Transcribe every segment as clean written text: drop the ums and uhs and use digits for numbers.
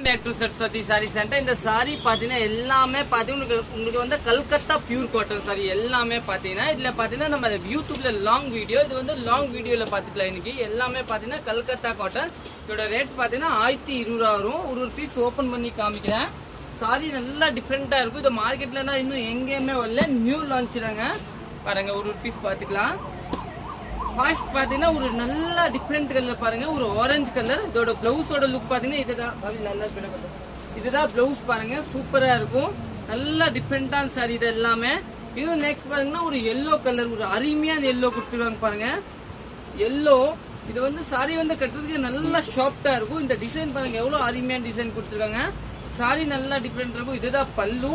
Back to Saraswati sari centre. இந்த சாரி பாத்தீங்கன்னா எல்லாமே பாத்தீங்கன்னா உங்களுக்கு வந்து கல்கத்தா பியூர் காட்டன் சாரி எல்லாமே பாத்தீங்கன்னா இதுல பாத்தீங்கன்னா நம்ம யூடியூப்ல லாங் வீடியோ, இது வந்து லாங் வீடியோல பாத்துக்கலாம். இன்னைக்கு எல்லாமே பாத்தீங்கன்னா கல்கத்தா காட்டன். இதோட ரேட் பாத்தீங்கன்னா 1020 வரும். ஒரு பீஸ் ஓபன் பண்ணி காமிக்கிறேன். சாரி நல்லா டிஃப்ரெண்டா இருக்கும். இது மார்க்கெட்ல இன்னும் எங்கேயுமே வரல, நியூ லான்ச் தாங்க. பாருங்க ஒரு பீஸ் பாத்துக்கலாம். ஃபர்ஸ்ட் பாத்தீங்கன்னா ஒரு நல்ல டிஃப்ரெண்ட் கலர் பாருங்க, ஒரு ஆரஞ்சு கலர். இதோட பிளவுஸோட லுக் பாத்தீங்கன்னா இதுதான் பிளவுஸ் பாருங்க, சூப்பரா இருக்கும். நல்ல டிஃப்ரெண்டான சாரி இது எல்லாமே. இது நெக்ஸ்ட் பாத்தீங்கன்னா ஒரு எல்லோ கலர், ஒரு அருமையான எல்லோ கொடுத்துருவாங்க பாருங்க. எல்லோ இது வந்து சாரி வந்து கட்டுறதுக்கு நல்லா சாஃப்டா இருக்கும். இந்த டிசைன் பாருங்க எவ்வளவு அருமையான டிசைன் கொடுத்துருக்காங்க. சாரி நல்லா டிஃப்ரெண்ட் இருக்கும். இதுதான் பல்லு.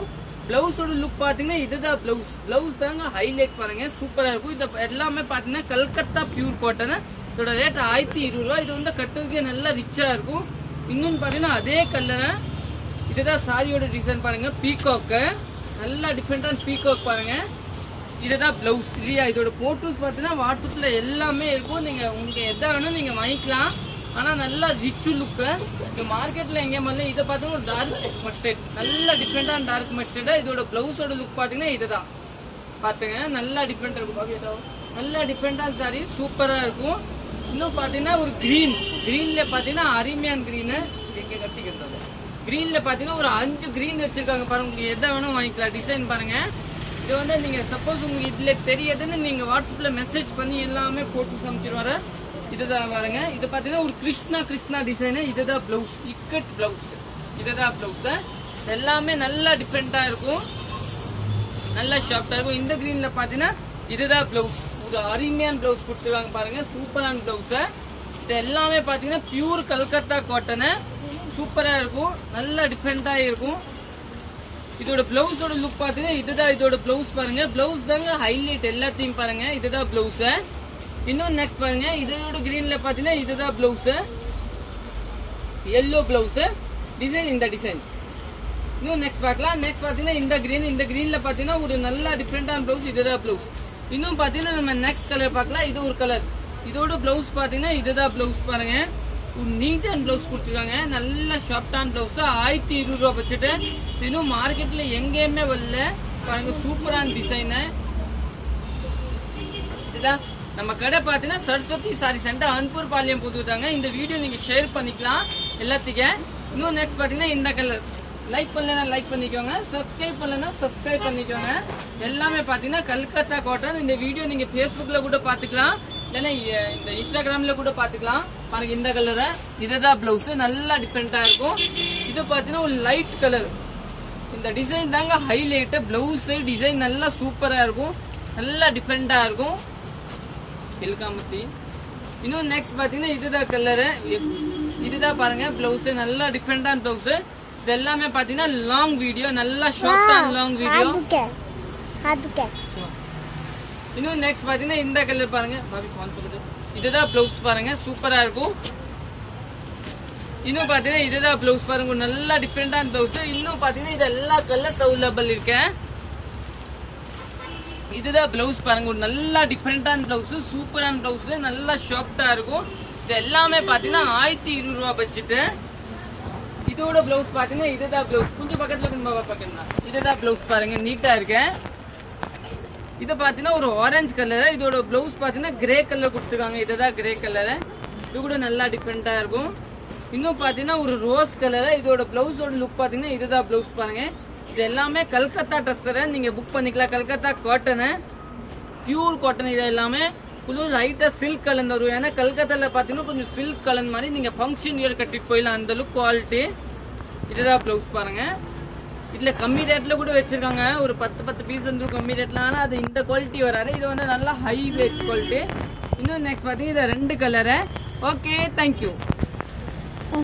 பிளவுஸோட லுக் பாத்தீங்கன்னா இதுதான் பிளவுஸ். பிளவுஸ் தாங்க ஹைலைட் பாருங்க, சூப்பரா இருக்கும். இது எல்லாமே பாத்தீங்கன்னா கல்கத்தா பியூர் காட்டன். இதோட ரேட் 1020 ரூபாய். இது வந்து கட்டுறதுக்கு நல்லா ரிச்சா இருக்கும். இன்னொன்னு பாத்தீங்கன்னா அதே கலர். இதுதான் சாரியோட டிசைன் பாருங்க, பீகாக். நல்லா டிஃப்ரெண்டான பீகாக் பாருங்க. இதுதான் பிளவுஸ் இல்லையா. இதோட போட்டோஸ் பாத்தீங்கன்னா வாட்ஸ்அப்ல எல்லாமே இருக்கும். நீங்க உங்களுக்கு எதை வேணும் நீங்க வாங்கிக்கலாம். ஆனா நல்லா ரிச் லுக். மார்க்கெட்ல எங்க மாதிரி இதை பாத்தீங்கன்னா ஒரு டார்க் மஸ்டர்ட், நல்ல டிஃப்ரெண்டான டார்க் மஸ்டர்ட். இதோட பிளவுஸோட லுக் பாத்தீங்கன்னா இதுதான் பாத்துங்க, நல்லா டிஃப்ரெண்டா இருக்கும். நல்லா டிஃப்ரெண்டான சாரி சூப்பரா இருக்கும். இன்னும் பாத்தீங்கன்னா ஒரு கிரீன்ல பாத்தீங்கன்னா அருமையான கிரீன். எங்க கட்டிக்கிறது கிரீன்ல பாத்தீங்கன்னா ஒரு 5 கிரீன் வச்சிருக்காங்க பாருங்க. உங்களுக்கு எதை வேணும் வாங்கிக்கலாம். டிசைன் பாருங்க. இது வந்து நீங்க சப்போஸ் உங்களுக்கு இதுல தெரியாதுன்னு நீங்க வாட்ஸ்அப்ல மெசேஜ் பண்ணி எல்லாமே போட்டு சமைச்சிருவாரு. இதுதான் பாருங்க. இது பாத்தீங்கன்னா ஒரு கிருஷ்ணா டிசைன். இதுதான் பிளவுஸ், இக்கட் பிளவுஸ். இதுதான் பிளவுஸ். எல்லாமே நல்லா டிஃப்ரெண்டா இருக்கும், நல்லா ஷார்ட்டா இருக்கும். இந்த கிரீன்ல பாத்தீங்கன்னா இதுதான் பிளவுஸ், ஒரு அருமையான பிளவுஸ் கொடுத்துருவாங்க பாருங்க, சூப்பரான பிளவுஸ். இது எல்லாமே பாத்தீங்கன்னா பியூர் கல்கத்தா காட்டன், சூப்பரா இருக்கும், நல்லா டிஃப்ரெண்டா இருக்கும். இதோட பிளவுஸோட லுக் பாத்தீங்கன்னா இதுதான் இதோட பிளவுஸ் பாருங்க. பிளவுஸ் தாங்க ஹைலைட் எல்லாத்தையும் பாருங்க. இதுதான் பிளவுஸ். இன்னும் நெக்ஸ்ட் பாருங்க, இதோட கிரீன்ல பாத்தீங்கன்னா இதுதான் பிளவுஸ், எல்லோ பிளவுஸ். டிசைன் இந்த டிசைன். இன்னும் நெக்ஸ்ட் பார்க்கலாம். நெக்ஸ்ட் பாத்தீங்கன்னா இந்த கிரீன்ல பாத்தீங்கன்னா ஒரு நல்ல டிஃப்ரெண்டான பிளவுஸ். இதுதான் பிளவுஸ். இன்னும் பாத்தீங்கன்னா நம்ம நெக்ஸ்ட் கலர் பார்க்கலாம். இது ஒரு கலர். இதோட பிளவுஸ் பாத்தீங்கன்னா இதுதான் பிளவுஸ் பாருங்க. ஒரு நீட்டான பிளவுஸ் கொடுத்துருக்காங்க, நல்ல ஷார்ட்டான பிளவுஸ். 1020 ரூபாய் வச்சுட்டு இன்னும் மார்க்கெட்ல எங்கேயுமே வரல பாருங்க, சூப்பரான டிசைன். இதுதான் நம்ம கடை பாத்தீங்கன்னா சரஸ்வதி சாரி சென்டர், அன்பூர் பாளையம் புதுதாங்க. இந்த வீடியோ நீங்க ஷேர் பண்ணிக்கலாம் எல்லாத்துக்கும். இன்னும் நெக்ஸ்ட் பாத்தீங்கன்னா இந்த கலர். லைக் பண்ணலன்னா லைக் பண்ணிக்கோங்க, சப்ஸ்கிரைப் பண்ணலன்னா சப்ஸ்கிரைப் பண்ணிக்கோங்க. எல்லாமே பாத்தீங்கன்னா கல்கத்தா காட்டன். இந்த வீடியோ நீங்க Facebookல கூட பாத்துக்கலாம், இல்லைன்னா இந்த இன்ஸ்டாகிராம்ல கூட பாத்துக்கலாம். பாருங்க இந்த கலர். இதுதான் பிளவுஸ், நல்லா டிஃப்ரெண்டா இருக்கும். இது பாத்தீங்கன்னா ஒரு லைட் கலர். இந்த டிசைன் தாங்க ஹைலைட். பிளவுஸ் டிசைன் நல்லா சூப்பரா இருக்கும், நல்லா டிஃப்ரெண்டா இருக்கும். இல்காமத்தி. இன்னும் நெக்ஸ்ட் பாத்தீங்கன்னா இதுதான் கலரு. இதுதான் பாருங்க பிளவுஸ், நல்லா டிஃப்ரெண்டான பிளவுஸ். இது எல்லாமே பாத்தீங்கன்னா லாங் வீடியோ, நல்லா ஷார்ட்டான லாங் வீடியோ. இன்னும் நெக்ஸ்ட் பாத்தீங்கன்னா இந்த கலர் பாருங்க. இதுதான் பிளவுஸ் பாருங்க, சூப்பரா இருக்கும். இன்னும் பாத்தீங்கன்னா இதுதான் பிளவுஸ் பாருங்க, நல்லா டிஃப்ரெண்டான பிளவுஸ். இன்னும் பாத்தீங்கன்னா இது எல்லா கலர்ஸ் அவைலபிள் இருக்கு. இதுதான் பிளவுஸ் பாருங்க, ஒரு நல்லா டிஃப்ரெண்டான பிளவுஸ், சூப்பரான பிளவுஸ், நல்லா ஷார்ட்டா இருக்கும். இது எல்லாமே பாத்தீங்கன்னா 1020 ரூபாய் பட்ஜெட். இதோட பிளவுஸ் பாத்தீங்கன்னா இதுதான் பிளவுஸ். கொஞ்சம் பக்கத்துல பாக்கலாம். இதுதான் பிளவுஸ் பாருங்க, நீட்டா இருக்கு. இது பாத்தீங்கன்னா ஒரு ஆரஞ்சு கலர். இதோட பிளவுஸ் பாத்தீங்கன்னா கிரே கலர் கொடுத்துருக்காங்க. இதுதான் கிரே கலர். இது கூட நல்லா டிஃப்ரெண்டா இருக்கும். இன்னும் பாத்தீங்கன்னா ஒரு ரோஸ் கலர். இதோட பிளவுஸோட லுக் பாத்தீங்கன்னா இதுதான் பிளவுஸ் பாருங்க. இது எல்லாமே கல்கத்தா ட்ரெஸ்ஸரை நீங்க புக் பண்ணிக்கலாம். Calcutta cotton, pure cotton. இது எல்லாமே கொஞ்சம் லைட்டா சில்க் கலந்து வரும். ஏன்னா கல்கத்தால பாத்தீங்கன்னா கொஞ்சம் சில்க் கலந்து மாதிரி நீங்க ஃபங்க்ஷன் இயர் கட்டிட்டு போயிடலாம், அந்த லுக் குவாலிட்டி. இதுதான் பிளவுஸ் பாருங்க. இதுல கம்மி ரேட்ல கூட வச்சிருக்காங்க, ஒரு 10 பீஸ் வந்து கம்மி ரேட்ல. ஆனா அது இந்த குவாலிட்டி வராது, இது வந்து நல்லா ஹை வெயிட் குவாலிட்டி. இன்னும் நெக்ஸ்ட் பாத்தீங்கன்னா இது 2 கலரு. Okay, thank you.